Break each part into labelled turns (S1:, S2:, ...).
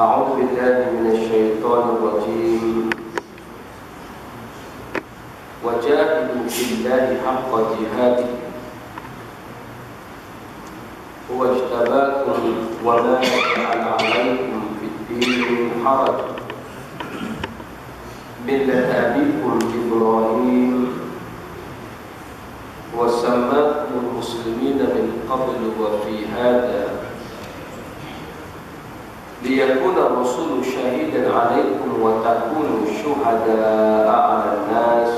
S1: أعوذ بالله من الشيطان الرجيم وجاهدوا في الله حق جهاده هو اجتباكم وما جعل عليكم في الدين من حرج ملة أبيكم إبراهيم وسماكم المسلمين من قبل وفي هذا ليكون الرسول شهيدا عليكم وتكونوا شهداء على الناس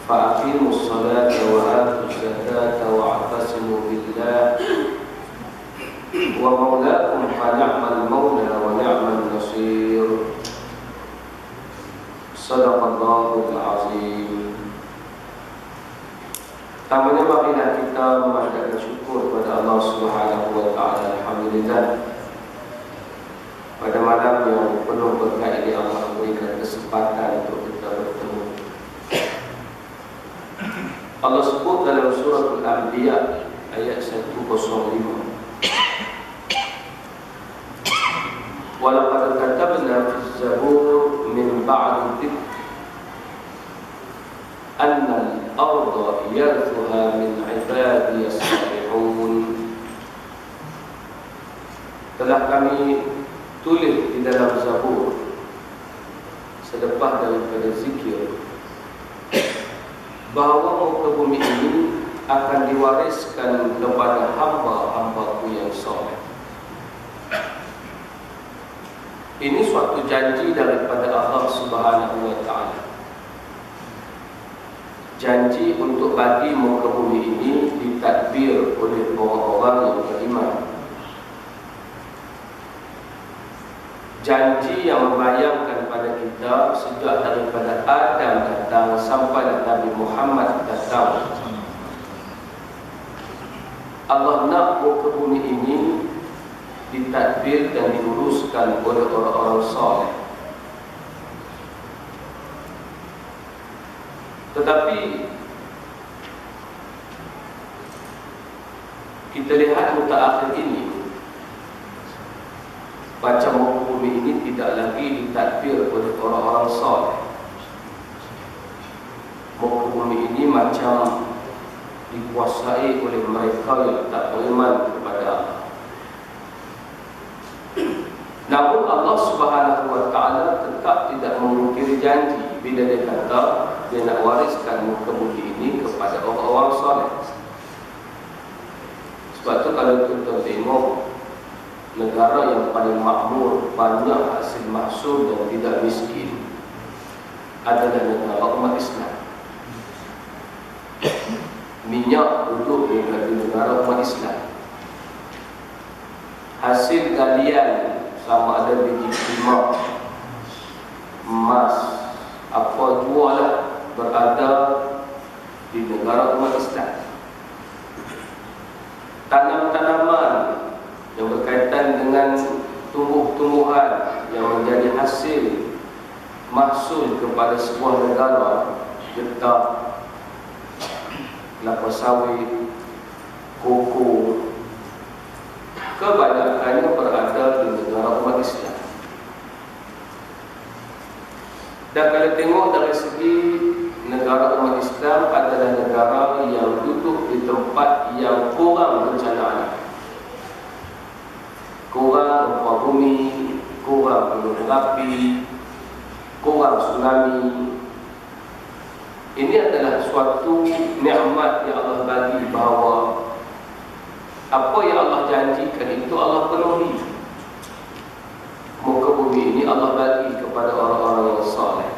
S1: فأقيموا الصلاة وآتوا الزكاة واعتصموا بالله ومولاكم فنعم المولى ونعم النصير صدق الله العظيم. Pertamanya marilah kita memanjatkan syukur kepada Allah Subhanahu wa taala. Alhamdulillah. Pada malam yang penuh berkah ini Allah memberikan kesempatan untuk kita bertemu. Allah sebut dalam surah Al-Anbiya ayat 105. Walaqad katabna fi Zabur min ba'di dzikr anna al-arda yarithuha min 'ibadiy as-salihun. Telah kami tulis di dalam Zabur selepas daripada zikir bahawa muka bumi ini akan diwariskan kepada hamba-hambaku yang soleh. Ini suatu janji daripada Allah Subhanahu wa taala. Janji untuk bagi muka bumi ini ditadbir oleh orang-orang yang beriman. Janji yang membayangkan pada kita sejak daripada Adam datang sampai Nabi Muhammad datang. Allah nak muka bumi ini ditadbir dan diuruskan oleh orang-orang soleh. Tetapi kita lihat mutaakhir ini, macam muka bumi ini tidak lagi ditadbir oleh orang-orang soleh. Muka bumi ini macam dikuasai oleh mereka yang tak beriman kepada Allah. Namun Allah Subhanahu wa taala tetap tidak mengingkari janji bila dia kata dia nak wariskan muka bumi ini kepada orang-orang soleh. Sebab tu kalau kita tengok negara yang paling makmur, banyak hasil mahsul dan tidak miskin adalah negara umat Islam. Minyak duduk di negara umat Islam. Hasil galian sama ada biji timah, emas, apa jualah berada di negara umat Islam. Tanam-tanaman yang berkaitan dengan tumbuh-tumbuhan yang menjadi hasil mahsul kepada sebuah negara, getah, kelapa sawit, koko, kebanyakannya berada di negara umat Islam. Dan kalau tengok dari segi negara umat Islam adalah negara yang duduk di tempat yang kurang bencana, kurang gempa bumi, kurang gunung berapi, kurang tsunami. Ini adalah suatu nikmat yang Allah bagi, bahawa apa yang Allah janjikan itu Allah penuhi. Muka bumi ini Allah bagi kepada orang-orang yang soleh.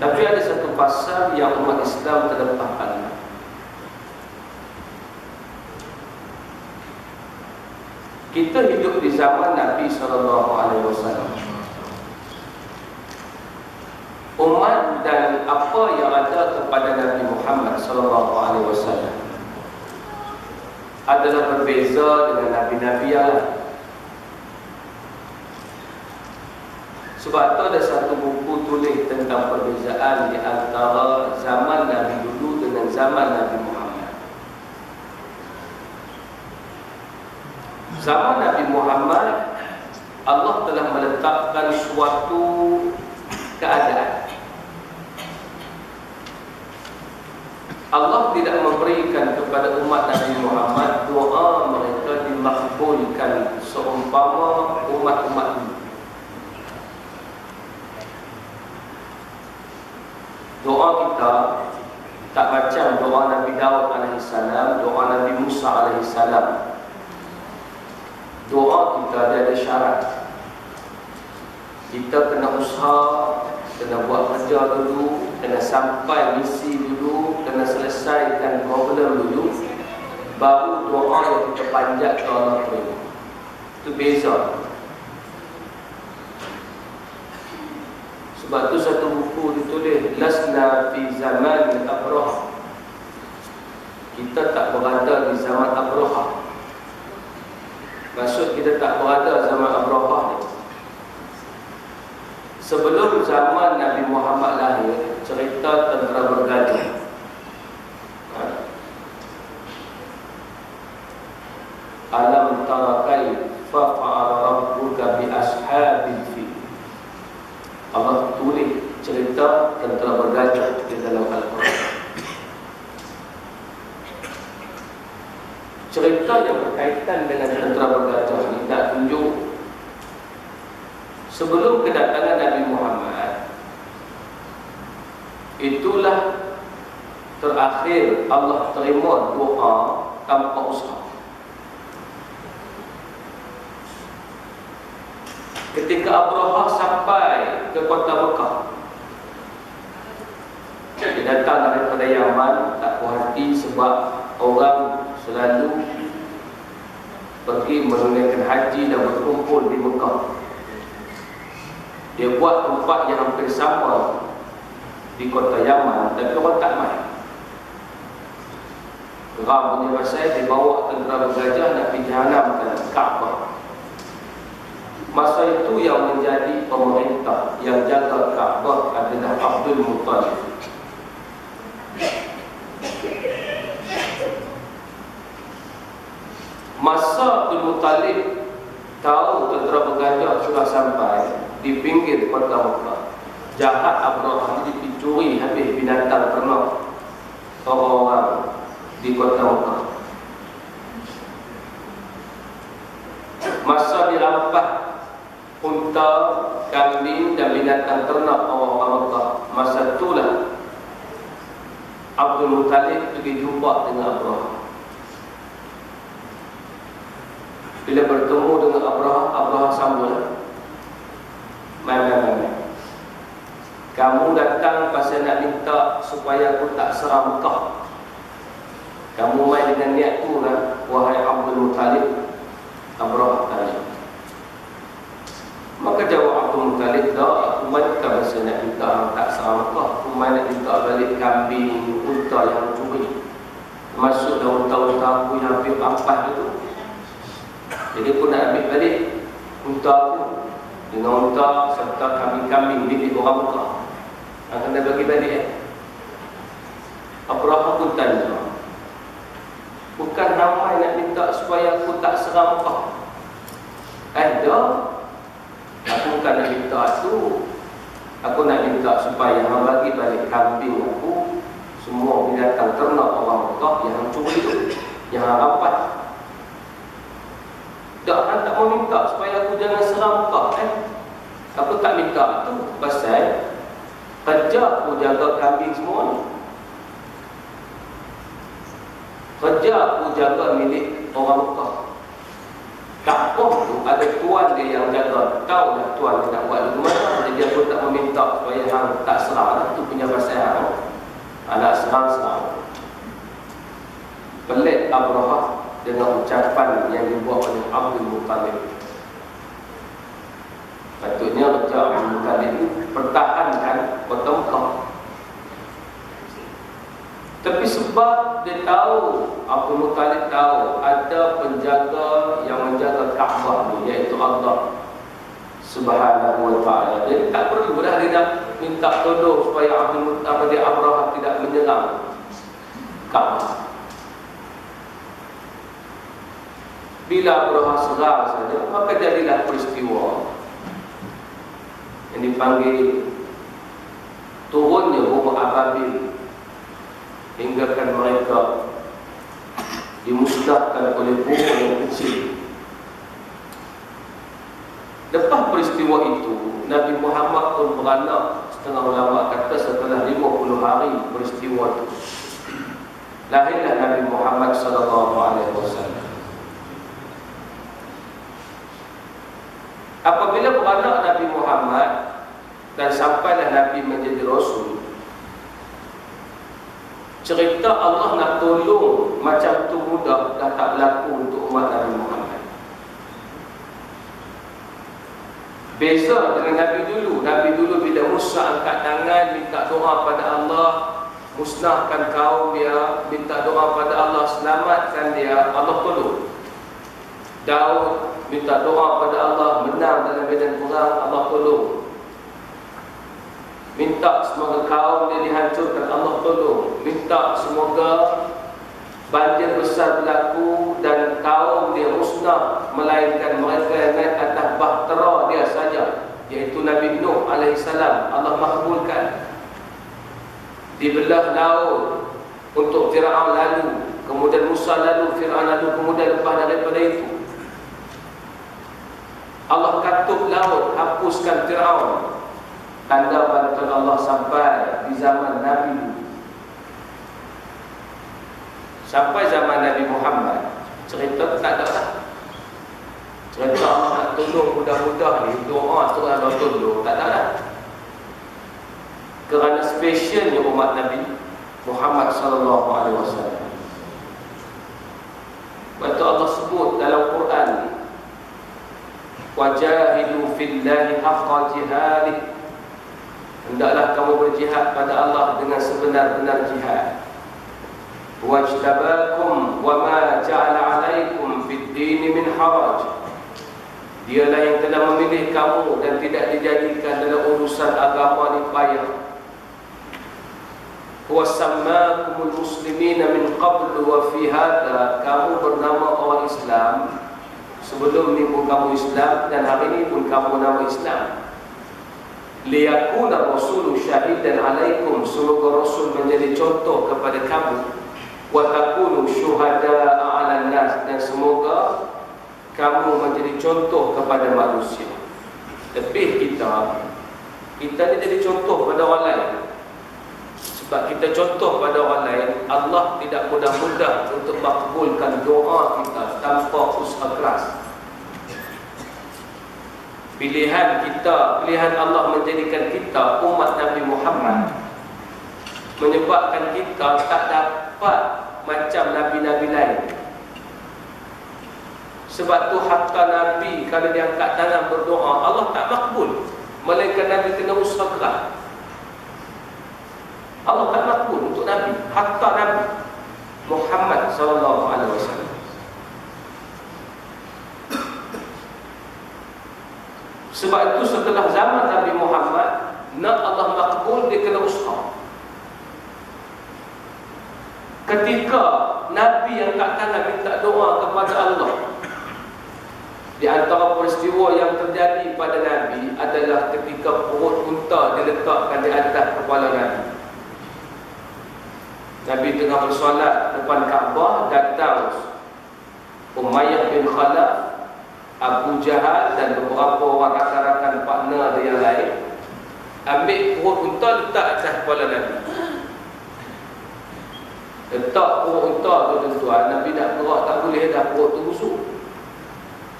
S1: Tapi ada satu pasal yang umat Islam terlepas pandang. Kita hidup di zaman Nabi SAW. Umat dan apa yang ada kepada Nabi Muhammad SAW adalah berbeza dengan Nabi-Nabi yang lain. Sebab itu ada satu buku tulis tentang perbezaan di antara zaman Nabi dulu dengan zaman Nabi Muhammad. Zaman Nabi Muhammad, Allah telah meletakkan suatu keadaan. Allah tidak memberikan kepada umat Nabi Muhammad doa mereka dimakbulkan seumpama umat-umat ini. Doa kita tak macam doa Nabi Daud AS, doa Nabi Musa AS. Doa kita ada syarat. Kita kena usaha, kena buat kerja dulu, kena sampai misi dulu, kena selesaikan problem dulu, baru doa yang kita panjat ke Allah terima. Itu beza. Sebab tu satu buku ditulis, Lasna fi zaman Abraha. Kita tak berada di zaman Abraha. Maksud kita tak berada zaman Abraha ni. Sebelum zaman Nabi Muhammad lahir, cerita tentera bergajah. Alam tara kaifa fa'ala rabbuka bi ashabil fil. Allah tulis cerita tentera bergajah di dalam Al-Quran. Cerita yang berkaitan dengan tentera bergajah ini tak tunjuk sebelum kedatangan Nabi Muhammad. Itulah terakhir Allah terima doa tanpa usaha. Ketika Abraha sampai ke kota Mekah, dia datang daripada Yaman, tak puas hati sebab orang selalu pergi menunaikan haji dan berkumpul di Mekah. Dia buat tempat yang hampir sama di kota Yaman, tapi orang tak main. Geram punya pasal dia bawa tentera bergajah nak pergi hanamkan Kaabah. Masa itu yang menjadi pemerintah yang jaga Kaabah adalah Abdul Muttalib. Masa Abdul Muttalib tahu tentera bergajah sudah sampai di pinggir kota Mekah, jahat Abraha ini dicuri habis binatang ternak orang-orang di kota Mekah. Masa dirampas unta, kambing dan binatang ternak orang-orang Mekah, masa itulah Abdul Muttalib pergi jumpa dengan Abraha. Bila bertemu dengan Abraha, Abraha sambung, Mana. Kamu datang pasal nak minta supaya aku tak serang Mekah. Kamu main dengan niat tu kan, wahai Abdul Muttalib? Abraha tanya. Maka jawab Abdul Muttalib, tak, aku main bukan pasal nak minta tak serang Mekah. Aku main nak minta balik kambing, unta yang curi. Masuk dalam unta-unta aku yang hampir ampas itu. Jadi aku nak ambil balik unta aku dengan unta serta kambing-kambing milik orang Mekah. Akan dah bagi balik Abraha pun tanya, bukan ramai nak minta supaya aku tak serang Mekah? Dah, aku bukan nak minta tu. Aku nak minta supaya hang bagi balik kambing aku, semua binatang ternak orang Mekah yang hang curi tu, yang hang rampas. Hang tak mau minta supaya aku jangan serang Mekah. Aku tak minta tu pasal kerja aku jaga kambing semua ni. Kerja aku jaga milik orang Mekah. Kampung tu ada tuan dia yang jaga. Tahu dah tuan dia nak buat dulu mana. Jadi aku tak meminta supaya hang tak serang. Itu punya pasal hang. Nak serang. Pelik Abraha dengan ucapan yang dibuat oleh Abdul Muttalib. Patutnya Raja Abdul Muttalib pertahankan kota Mekah. Tapi sebab dia tahu, Abdul Muttalib tahu ada penjaga yang menjaga Kaabah ni, iaitu Allah Subhanahu wa ta'ala. Jadi tak perlu dah dia nak minta tolong supaya Abraha tidak menyerang Kaabah. Bila berhasrat saja, maka jadilah peristiwa yang dipanggil turunnya burung ababil, hinggakan mereka dimusnahkan oleh burung yang kecil. Lepas peristiwa itu, Nabi Muhammad pun beranak. Setengah ulama kata setelah 50 hari peristiwa itu, lahirlah Nabi Muhammad SAW. Apabila beranak Nabi Muhammad dan sampailah Nabi menjadi Rasul, cerita Allah nak tolong macam tu mudah dah tak berlaku untuk umat Nabi Muhammad. Beza dengan Nabi dulu. Nabi dulu bila Musa angkat tangan minta doa pada Allah, musnahkan kaum dia, minta doa pada Allah, selamatkan dia, Allah tolong. Daud minta doa pada Allah, menang dalam medan perang, Allah tolong. Minta semoga kaum dia dihancurkan, Allah tolong. Minta semoga banjir besar berlaku dan kaum dia musnah, melainkan mereka yang naik atas bahtera dia saja, iaitu Nabi Nuh alaihissalam, Allah makbulkan. Dibelah laut untuk Fir'aun lalu, kemudian Musa lalu, Fir'aun lalu, kemudian lepas daripada itu Allah katup laut, hapuskan Fir'aun. Tanda bantuan Allah sampai di zaman Nabi. Sampai zaman Nabi Muhammad, cerita tak ada dah. Cerita Allah nak tolong mudah-mudah ni, doa tu Allah tolong, tak ada dah. Kerana spesialnya umat Nabi Muhammad SAW. Waktu Allah sebut dalam Quran, wajahidu fillahi haqqa jihadih, hendaklah kamu berjihad pada Allah dengan sebenar-benar jihad. Wajtabakum wa ma ja'ala 'alaikum fid din min haraj, dialah yang telah memilih kamu dan tidak dijadikan dalam urusan agama ni payah. Wa sammakumul muslimina min qablu wa fi hadha, kamu bernama orang Islam sebelum ni pun kamu Islam, dan hari ini pun kamu nama Islam. Liyakuna rasulu syahidan alaikum, semoga Rasul menjadi contoh kepada kamu. Wa takunu syuhada'a 'alan nas, dan semoga kamu menjadi contoh kepada manusia. Lebih kita ni jadi contoh pada orang lain. Sebab kita contoh pada orang lain, Allah tidak mudah-mudah untuk makbulkan doa kita tanpa usaha keras. Pilihan kita, pilihan Allah menjadikan kita umat Nabi Muhammad, menyebabkan kita tak dapat macam Nabi-Nabi lain. Sebab tu hatta Nabi kalau dia angkat tangan berdoa, Allah tak makbul, melainkan Nabi kena usaha keras. Allah tak makbul untuk Nabi, hatta Nabi Muhammad SAW. Sebab itu setelah zaman Nabi Muhammad, nak Allah makbul, dia kena usaha. Ketika Nabi yang angkat tangan minta doa kepada Allah, di antara peristiwa yang terjadi pada Nabi adalah ketika perut unta diletakkan di atas kepala Nabi. Nabi tengah bersolat depan Kaabah, datang Umayyah bin Khalaf, Abu Jahal dan beberapa orang rakan-rakan partner dia yang lain, ambil perut unta letak atas kepala Nabi. Letak perut unta tu tuan-tuan, Nabi nak gerak tak boleh dah, perut tu busuk.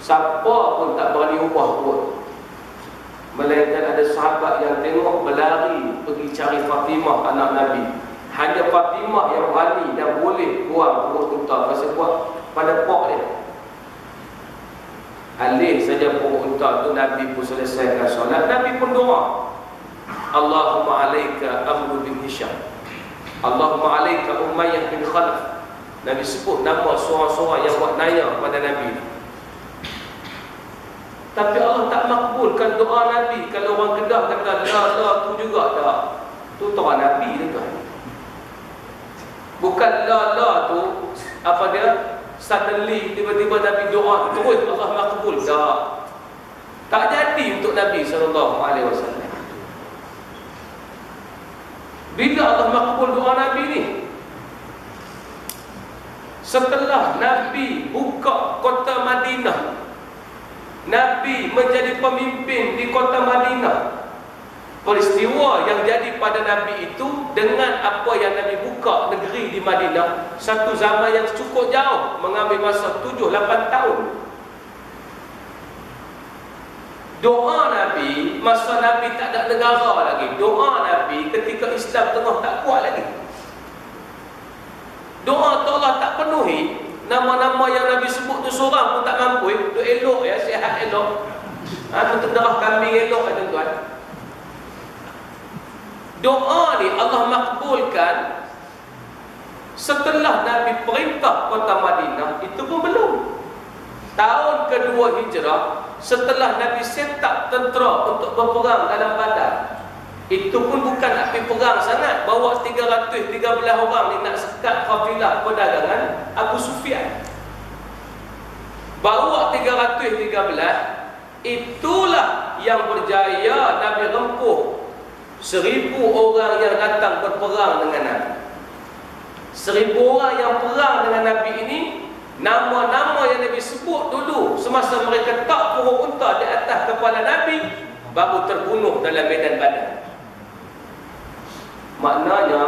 S1: Siapa pun tak berani ubah perut, melainkan ada sahabat yang tengok berlari pergi cari Fatimah anak Nabi. Hanya Fatimah yang berani dan boleh buang perut unta, pasal buat pada pok dia. Alih saja perut unta tu, Nabi pun selesaikan solat, Nabi pun doa, Allahumma alaika Amru bin Hisham, Allahumma alaika Umayyah bin Khalaf. Nabi sebut nama seorang-seorang yang buat naya pada Nabi. Tapi Allah tak makbulkan doa Nabi. Kalau orang Kedah kata la tu juga tak, tu doa Nabi tu kan. Bukan la tu apa dia, suddenly tiba-tiba Nabi doa terus Allah makbul. Tak jadi untuk Nabi SAW. Bila Allah makbul doa Nabi ni? Setelah Nabi buka kota Madinah, Nabi menjadi pemimpin di kota Madinah. Peristiwa yang jadi pada Nabi itu dengan apa yang Nabi buka negeri di Madinah, satu zaman yang cukup jauh, mengambil masa 7-8 tahun. Doa Nabi masa Nabi tak ada negara lagi. Doa Nabi ketika Islam tengah tak kuat lagi. Doa tu Allah tak penuhi. Nama-nama yang Nabi sebut tu seorang pun tak mampu. Untuk elok ya, sihat elok. Untuk darah kambing elok ya tuan-tuan. Doa ni Allah makbulkan setelah Nabi perintah kota Madinah. Itu pun belum. Tahun kedua hijrah, setelah Nabi set up tentera untuk berperang dalam Badar, itu pun bukan nak pergi perang sangat. Bawa 313 orang ni nak sekat kafilah perdagangan Abu Sufyan. Bawa 313, itulah yang berjaya Nabi rempuh 1000 orang yang datang berperang dengan Nabi. 1000 orang yang perang dengan Nabi ini, nama-nama yang Nabi sebut dulu semasa mereka tak burung unta di atas kepala Nabi, baru terbunuh dalam medan Badar. Maknanya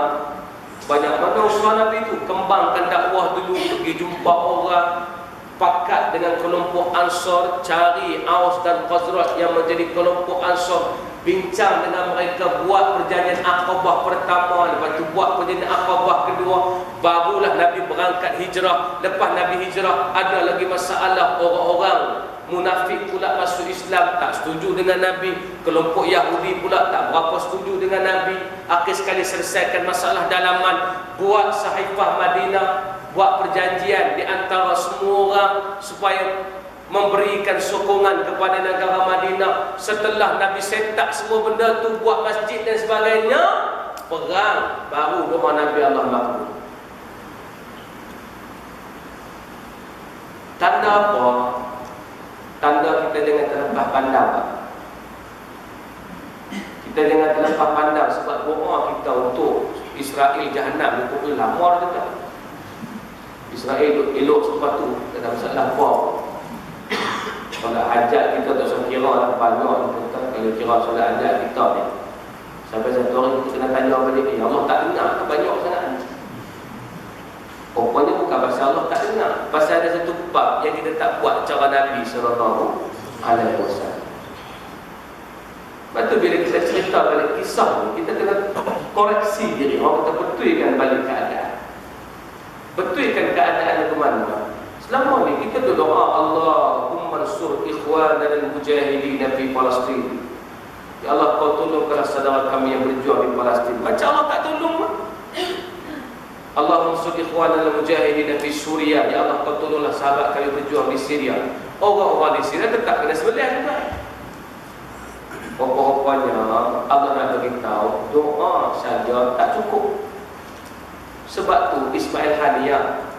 S1: banyak mana usaha Nabi itu kembangkan dakwah dulu, pergi jumpa orang, pakat dengan kelompok Ansar, cari Aus dan Khazraj yang menjadi kelompok Ansar, bincang dengan mereka, buat perjanjian Aqabah pertama, lepas tu buat perjanjian Aqabah kedua, barulah Nabi berangkat hijrah. Lepas Nabi hijrah, ada lagi masalah, orang-orang munafik pula masuk Islam, tak setuju dengan Nabi. Kelompok Yahudi pula tak berapa setuju dengan Nabi. Akhir sekali selesaikan masalah dalaman, buat Sahifah Madinah, buat perjanjian di antara semua orang supaya memberikan sokongan kepada negara Madinah. Setelah Nabi setak semua benda tu, buat masjid dan sebagainya, perang, baru doa Nabi Allah makbul. Tanda apa? Tanda kita jangan terlepas pandang. Kita jangan terlepas pandang sebab doa kita untuk Israel Jahannam itu lama dah. Israel elok sepatu, tak ada masalah apa. Solat hajat kita tak usah kira lah banyak kita. Kalau kira solat hajat kita ni, sampai satu hari kita kena tanya balik, Allah tak dengar ke banyak sangat? Rupanya bukan pasal Allah tak dengar, pasal ada satu bab yang kita tak buat cara Nabi SAW. Lepas tu bila kita cerita balik kisah ni, kita kena koreksi diri. Orang kata betulkan balik keadaan, betulkan keadaan ke mana. Selama ni kita berdoa, Allahumma ansur ikhwana al-mujahidin fi Palestin. Ya Allah, kau tolongkanlah saudara kami yang berjuang di Palestin. Macam Allah tak tolong pun. Allahumma ansur ikhwana al-mujahidin fi Suria. Ya Allah, kau tolonglah sahabat kami berjuang di Syria. Orang-orang di Syria tetap kena sebelah juga. Rupanya Allah nak beritahu, doa saja tak cukup. Sebab tu Ismail Haniyah,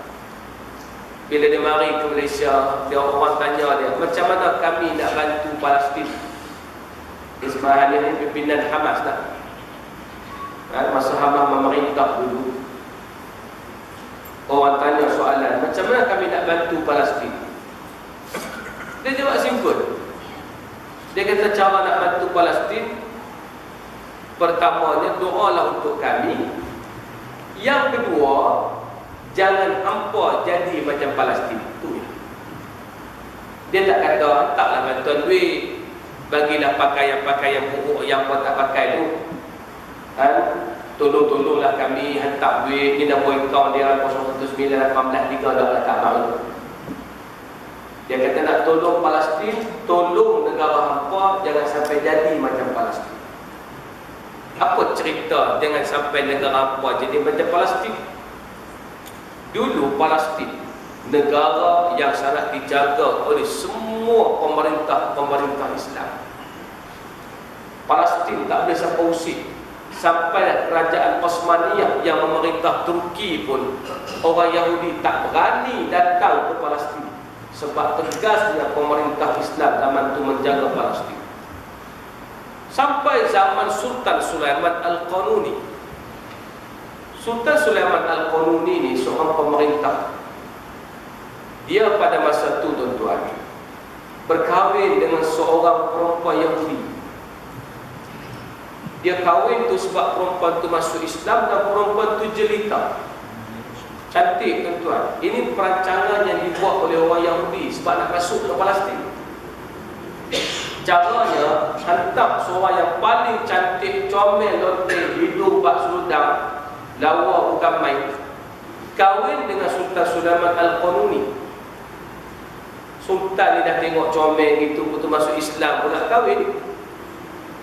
S1: bila dia mari ke Malaysia, dia orang tanya dia, macam mana kami nak bantu Palestin? Ismail Haniyah ni pimpinan Hamas tak? Masa Hamas memerintah dulu. Orang tanya soalan, macam mana kami nak bantu Palestin? Dia jawab simple. Dia kata cara nak bantu Palestin, pertamanya doalah untuk kami. Yang kedua, jangan hampa jadi macam Palestin. Itu ya. Dia tak kata taklah bantuan duit, bagilah pakaian-pakaian buruk yang kau tak pakai tu. Tolong-tolonglah kami hantar duit. Ni nombor akaun dia 019883 dah tak tahu. Dia kata nak tolong Palestin, tolong negara hampa, jangan sampai jadi macam Palestin. Apa cerita jangan sampai negara hampa jadi macam Palestin? Dulu Palestin negara yang sangat dijaga oleh semua pemerintah-pemerintah Islam. Palestin tak boleh siapa usik. Sampai kerajaan Osmaniyah yang memerintah Turki pun orang Yahudi tak berani datang ke Palestin, sebab tegasnya pemerintah Islam zaman itu menjaga Palestin. Sampai zaman Sultan Sulaiman Al-Qanuni. Sultan Sulaiman Al-Qanuni ini seorang pemerintah. Dia pada masa itu, tuan-tuan, berkahwin dengan seorang perempuan Yahudi. Dia kahwin tu sebab perempuan tu masuk Islam dan perempuan tu jelita, cantik, tuan-tuan. Ini perancangan yang dibuat oleh orang Yahudi sebab nak masuk ke Palestin. Caranya, hantar seorang yang paling cantik, comel, lonte, hidung bak seludang, lawa bukan main, kahwin dengan Sultan Sulaiman Al-Qanuni. Sultan ni dah tengok comel gitu, betul masuk Islam pula kahwin.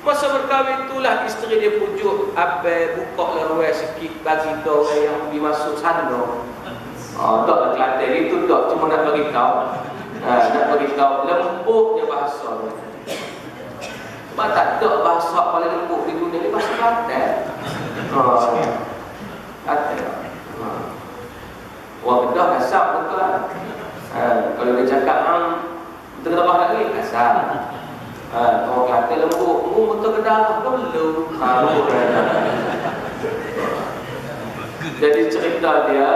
S1: Masa berkahwin itulah isteri dia pujuk, "Abai, buka lah ruang sikit bagi kau orang yang pergi masuk sana." Tak lah Kelantan itu tak, cuma nak bagi tahu. Nak bagi tahu lembutnya bahasa. Sebab tak ada bahasa paling lembut di dunia ni bahasa Kelantan. Kelantan. Orang Kedah kasar betul. Kalau dia cakap betul Kedah lagi kasar. Orang Kelantan lembut, betul Kedah ke belum? Jadi cerita dia,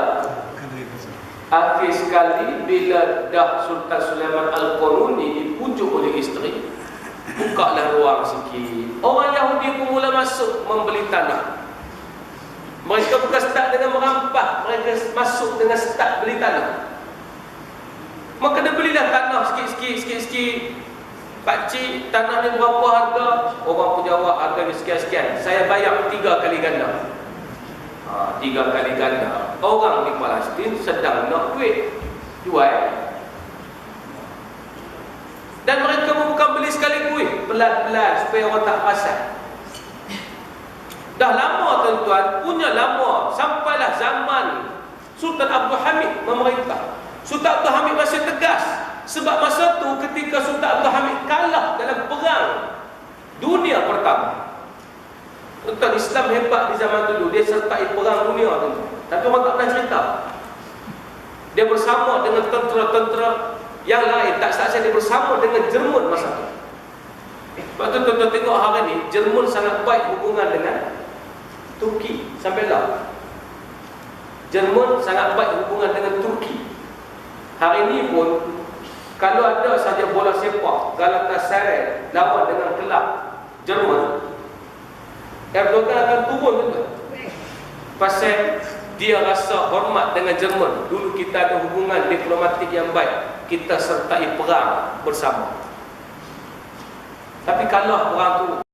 S1: akhir sekali bila dah Sultan Sulaiman Al-Qanuni dipujuk oleh isteri, bukalah ruang sikit. Orang Yahudi pun mula masuk membeli tanah. Mereka bukan start dengan merampah, mereka masuk dengan start beli tanah. Maka dia belilah tanah sikit-sikit. "Pakcik, tanah ni berapa harga?" Orang pun jawab, "Harga ni sekian-sekian." "Saya bayar 3 kali ganda." 3 kali ganda. Orang di Palestin sedang nak duit, jual. Dan mereka pun bukan beli sekali duit, pelan-pelan supaya orang tak perasan. Dah lama, tuan-tuan, punya lama, sampailah zaman Sultan Abdul Hamid memerintah. Sultan Abdul Hamid masih tegas, sebab masa tu ketika Sultan Abdul Hamid kalah dalam perang dunia pertama. Tuan, Islam hebat di zaman dulu, dia sertai perang dunia tu. Tapi orang tak pernah cerita. Dia bersama dengan tentera-tentera yang lain, tak saja dia bersama dengan Jerman masa tu. Sebab tu tuan-tuan tengok hari ni, Jerman sangat baik hubungan dengan Turki sampai lah. Jerman sangat baik hubungan dengan Turki. Hari ini pun, kalau ada saja bola sepak Galatasaray lawan dengan kelab Jerman, Erdogan akan turun juga. Pasal dia rasa hormat dengan Jerman. Dulu kita ada hubungan diplomatik yang baik, kita sertai perang bersama. Tapi kalau perang tu